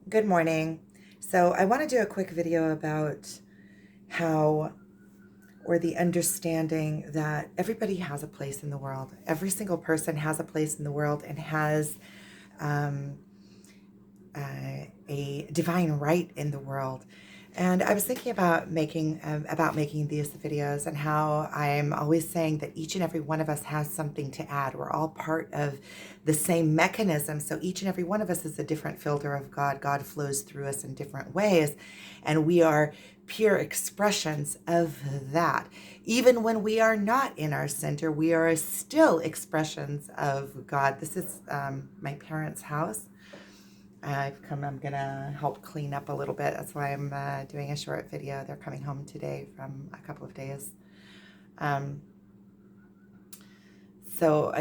Good morning. So I want to do a quick video about how, or the understanding that everybody has a place in the world. Every single person has a place in the world and has um, a divine right in the world. And I was thinking about making these videos and how I'm always saying that each and every one of us has something to add. We're all part of the same mechanism. So each and every one of us is a different filter of God. God flows through us in different ways, and we are pure expressions of that. Even when we are not in our center, we are still expressions of God. This is my parents' house. I'm gonna help clean up a little bit. That's why I'm doing a short video. They're coming home today from a couple of days. Um, so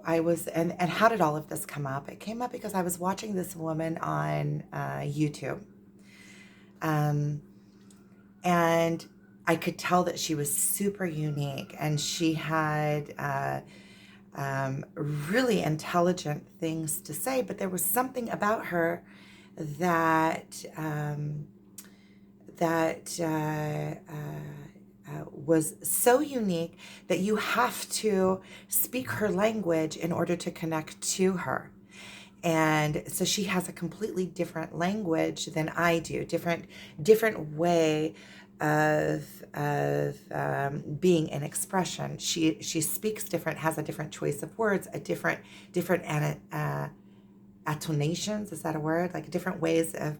I was, and how did all of this come up? It came up because I was watching this woman on YouTube, um, and I could tell that she was super unique, and she had really intelligent things to say, but there was something about her that was so unique that you have to speak her language in order to connect to her. And so she has a completely different language than I do, different way of being an expression. She speaks different, has a different choice of words, a different attunations, is that a word? Like different ways of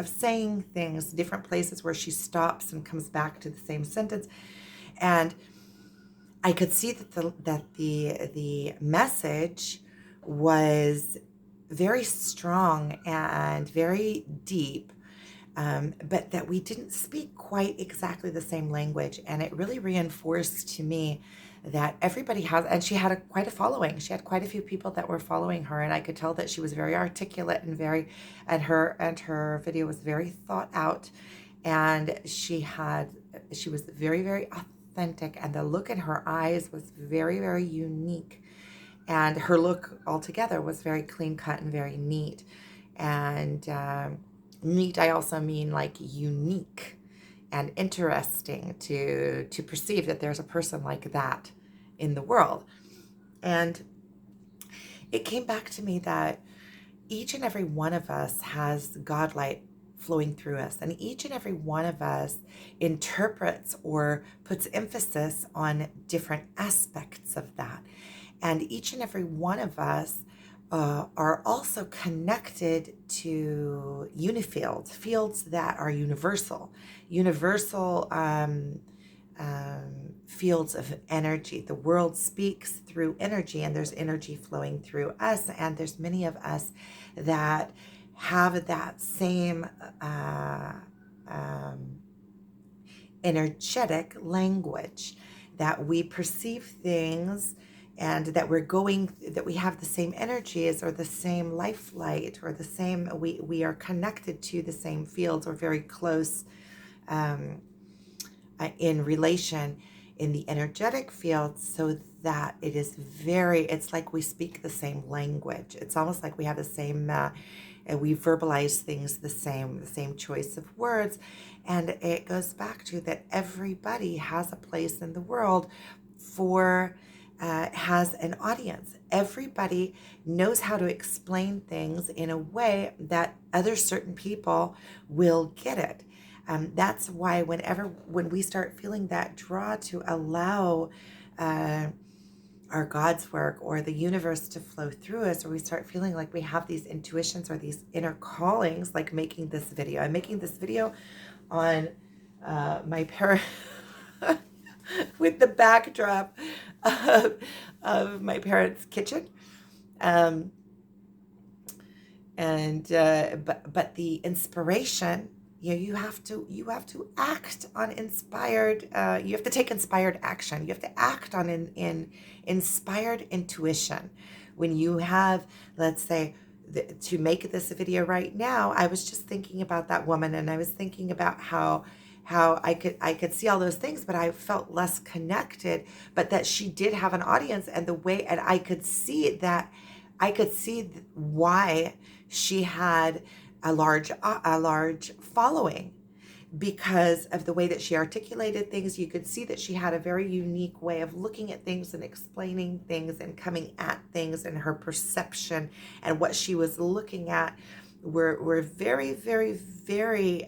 saying things, different places where she stops and comes back to the same sentence. And I could see that the message was very strong and very deep, but that we didn't speak quite exactly the same language. And it really reinforced to me that everybody has, and she had quite a following. She had quite a few people that were following her, and I could tell that she was very articulate and her video was very thought out, and she was very authentic, and the look in her eyes was very unique, and her look altogether was very clean cut and very neat. And neat, I also mean like unique and interesting to perceive that there's a person like that in the world. And it came back to me that each and every one of us has godlight flowing through us, and each and every one of us interprets or puts emphasis on different aspects of that. And each and every one of us are also connected to fields that are universal fields of energy. The world speaks through energy, and there's energy flowing through us, and there's many of us that have that same energetic language, that we perceive things, and that we have the same energies or the same life light or the same, we are connected to the same fields or very close in relation in the energetic field, so that it's like we speak the same language. It's almost like we have the same and we verbalize things the same choice of words. And it goes back to that everybody has a place in the world has an audience. Everybody knows how to explain things in a way that other certain people will get it. That's why when we start feeling that draw to allow our God's work or the universe to flow through us, or we start feeling like we have these intuitions or these inner callings, like making this video. I'm making this video on my parent with the backdrop of my parents' kitchen. Um, but the inspiration, you have to act on inspired, you have to take inspired action. You have to act on in inspired intuition. When you have, let's say, to make this video right now, I was just thinking about that woman, and I was thinking about how I could see all those things, but I felt less connected, but that she did have an audience, and I could see that I could see why she had a large following, because of the way that she articulated things. You could see that she had a very unique way of looking at things and explaining things and coming at things, and her perception and what she was looking at were very, very, very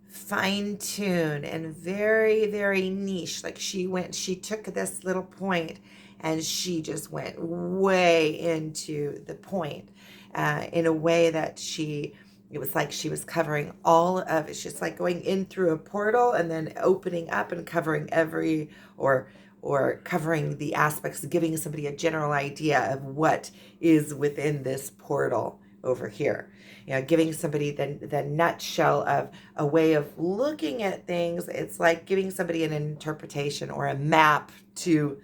fine-tuned and very, very niche. Like she took this little point and she just went way into the point, in a way that it was like she was covering all of it's just like going in through a portal and then opening up and covering or covering the aspects, giving somebody a general idea of what is within this portal over here. Giving somebody the nutshell of a way of looking at things. It's like giving somebody an interpretation or a map to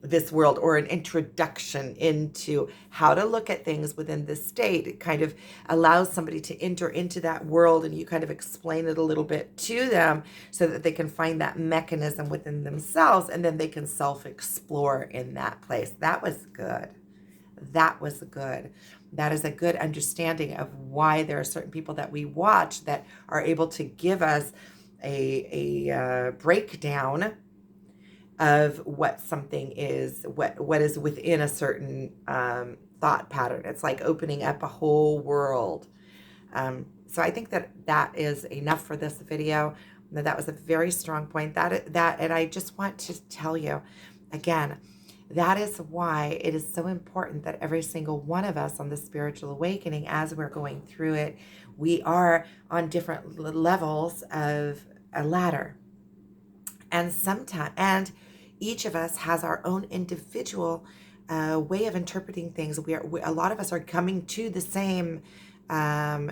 this world, or an introduction into how to look at things within this state. It kind of allows somebody to enter into that world, and you kind of explain it a little bit to them so that they can find that mechanism within themselves, and then they can self-explore in that place. That was good. That was good. That is a good understanding of why there are certain people that we watch that are able to give us a breakdown of what something is, what is within a certain thought pattern. It's like opening up a whole world. So I think that is enough for this video. That was a very strong point. And I just want to tell you again, that is why it is so important that every single one of us on the spiritual awakening, as we're going through it, we are on different levels of a ladder. And each of us has our own individual way of interpreting things. A lot of us are coming to the same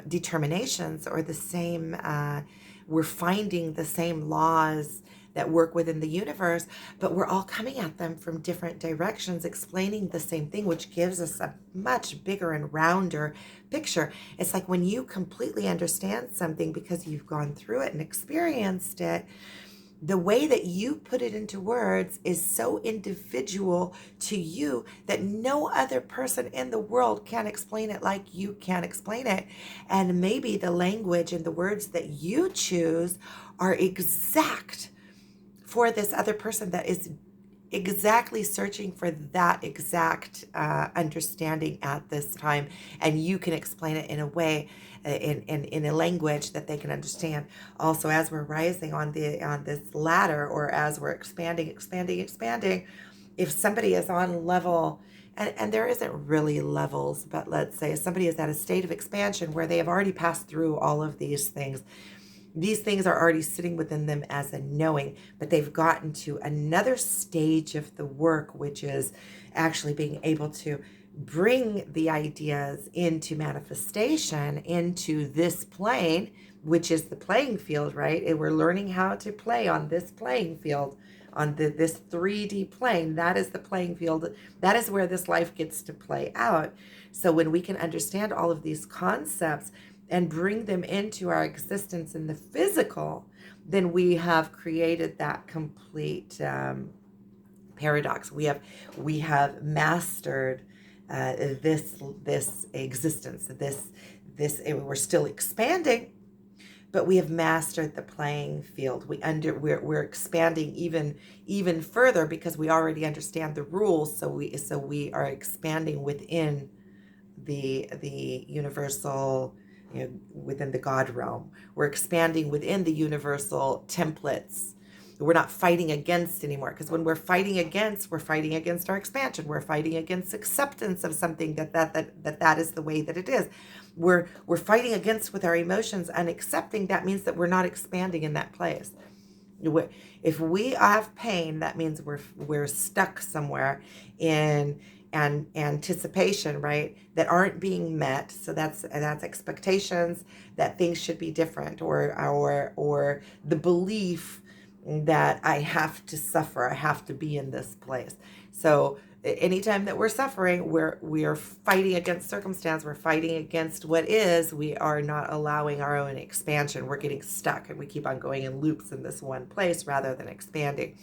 determinations, or the same, we're finding the same laws that work within the universe, but we're all coming at them from different directions, explaining the same thing, which gives us a much bigger and rounder picture. It's like when you completely understand something because you've gone through it and experienced it, the way that you put it into words is so individual to you that no other person in the world can explain it like you can explain it. And maybe the language and the words that you choose are exact for this other person that is exactly searching for that exact understanding at this time, and you can explain it in a way, in a language that they can understand. Also, as we're rising on this ladder, or as we're expanding, if somebody is on level, and there isn't really levels, but let's say somebody is at a state of expansion where they have already passed through all of these things. These things are already sitting within them as a knowing, but they've gotten to another stage of the work, which is actually being able to bring the ideas into manifestation, into this plane, which is the playing field, right? And we're learning how to play on this playing field, on this 3D plane. That is the playing field. That is where this life gets to play out. So when we can understand all of these concepts and bring them into our existence in the physical, then we have created that complete paradox. We have mastered this existence. This we're still expanding, but we have mastered the playing field. We're expanding even further because we already understand the rules. So we are expanding within the universal, within the God realm. We're expanding within the universal templates. We're not fighting against anymore, because when we're fighting against our expansion. We're fighting against acceptance of something that is the way that it is. We're fighting against with our emotions and accepting. That means that we're not expanding in that place. If we have pain, that means we're stuck somewhere in and anticipation, right, that aren't being met. So that's expectations that things should be different, or the belief that I have to suffer, I have to be in this place. So anytime that we're suffering, we are fighting against circumstance, we're fighting against what is, we are not allowing our own expansion. We're getting stuck, and we keep on going in loops in this one place rather than expanding.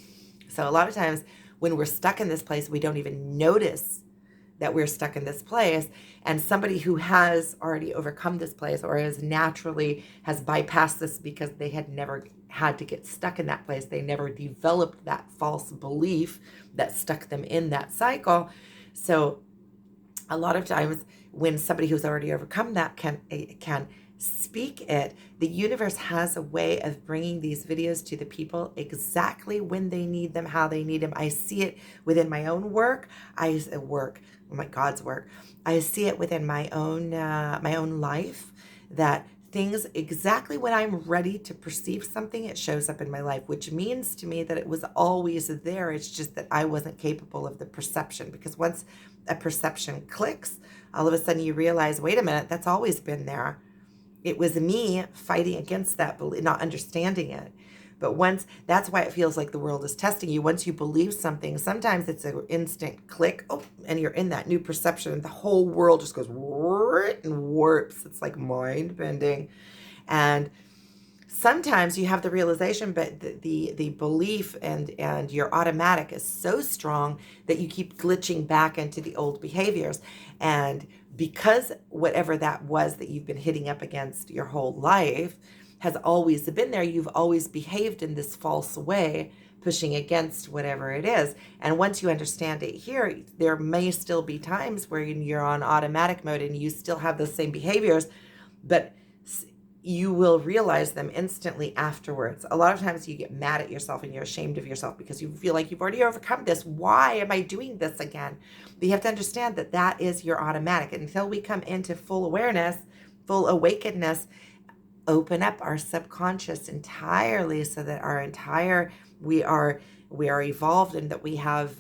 So a lot of times when we're stuck in this place, we don't even notice that we're stuck in this place. And somebody who has already overcome this place, or has bypassed this because they had never had to get stuck in that place. They never developed that false belief that stuck them in that cycle. So a lot of times when somebody who's already overcome that can speak it, the universe has a way of bringing these videos to the people exactly when they need them, how they need them. I see it within my own work. God's work. I see it within my own life, that things exactly when I'm ready to perceive something, it shows up in my life, which means to me that it was always there. It's just that I wasn't capable of the perception, because once a perception clicks, all of a sudden you realize, wait a minute, that's always been there. It was me fighting against that, not understanding it. But that's why it feels like the world is testing you. Once you believe something, sometimes it's an instant click, and you're in that new perception, and the whole world just goes and warps. It's like mind bending. And sometimes you have the realization, but the belief and your automatic is so strong that you keep glitching back into the old behaviors. And because whatever that was that you've been hitting up against your whole life has always been there, you've always behaved in this false way, pushing against whatever it is. And once you understand it here, there may still be times where you're on automatic mode and you still have those same behaviors, but you will realize them instantly afterwards. A lot of times you get mad at yourself and you're ashamed of yourself because you feel like you've already overcome this. Why am I doing this again? But you have to understand that that is your automatic. And until we come into full awareness, full awakenedness, open up our subconscious entirely, so that we are evolved, and that we have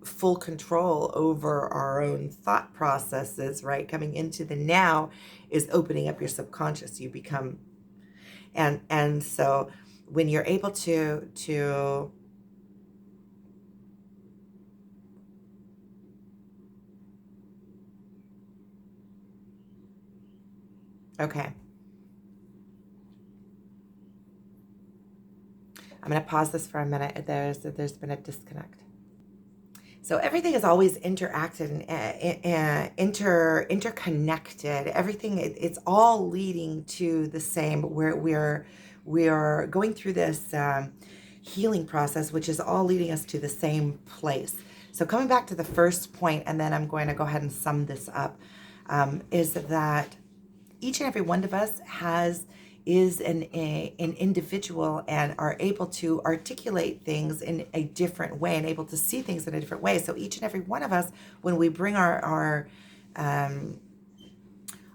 full control over our own thought processes, right? Coming into the now is opening up your subconscious. You become, and so when you're able to okay. I'm going to pause this for a minute. There's been a disconnect. So everything is always interacted and interconnected. Everything, it's all leading to the same. We're going through this healing process, which is all leading us to the same place. So coming back to the first point, and then I'm going to go ahead and sum this up, is that each and every one of us is an individual and are able to articulate things in a different way and able to see things in a different way. So each and every one of us, when we bring our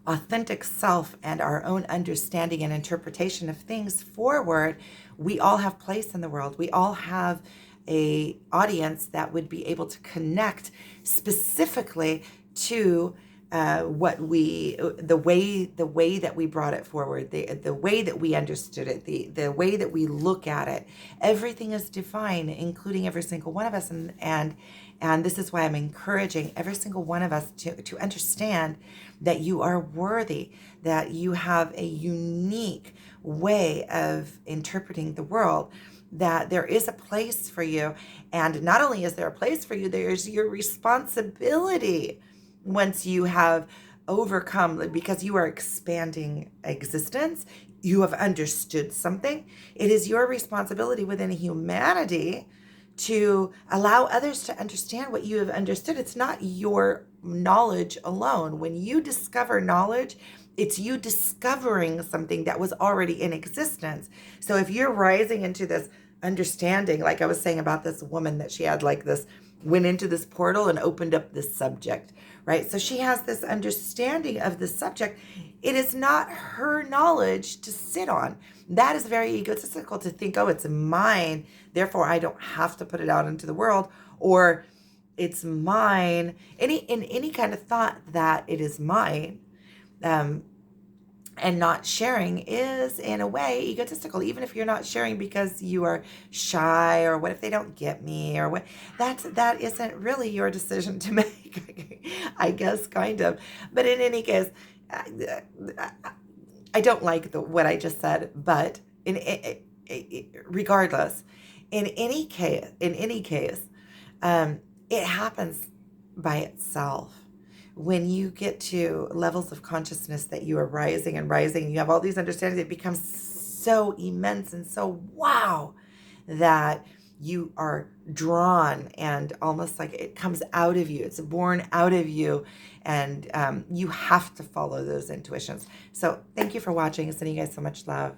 authentic self and our own understanding and interpretation of things forward, we all have place in the world. We all have a audience that would be able to connect specifically to the way that we brought it forward, the way that we understood it, the way that we look at it. Everything is divine, including every single one of us, and this is why I'm encouraging every single one of us to understand that you are worthy, that you have a unique way of interpreting the world, that there is a place for you. And not only is there a place for you, there's your responsibility once you have overcome, because you are expanding existence, you have understood something. It is your responsibility within humanity to allow others to understand what you have understood. It's not your knowledge alone. When you discover knowledge, it's you discovering something that was already in existence. So if you're rising into this understanding, like I was saying about this woman, that she had like this, went into this portal and opened up this subject, right? So she has this understanding of the subject. It is not her knowledge to sit on. That is very egotistical, to think, oh, it's mine, therefore I don't have to put it out into the world, or it's mine. Any kind of thought that it is mine, and not sharing is in a way egotistical. Even if you're not sharing because you are shy, or what if they don't get me, or what, that isn't really your decision to make, I guess, kind of. But in any case, I don't like what I just said, but regardless, in any case, it happens by itself. When you get to levels of consciousness that you are rising and rising, you have all these understandings, it becomes so immense and so wow that you are drawn, and almost like it comes out of you. It's born out of you, and you have to follow those intuitions. So thank you for watching. Sending you guys so much love.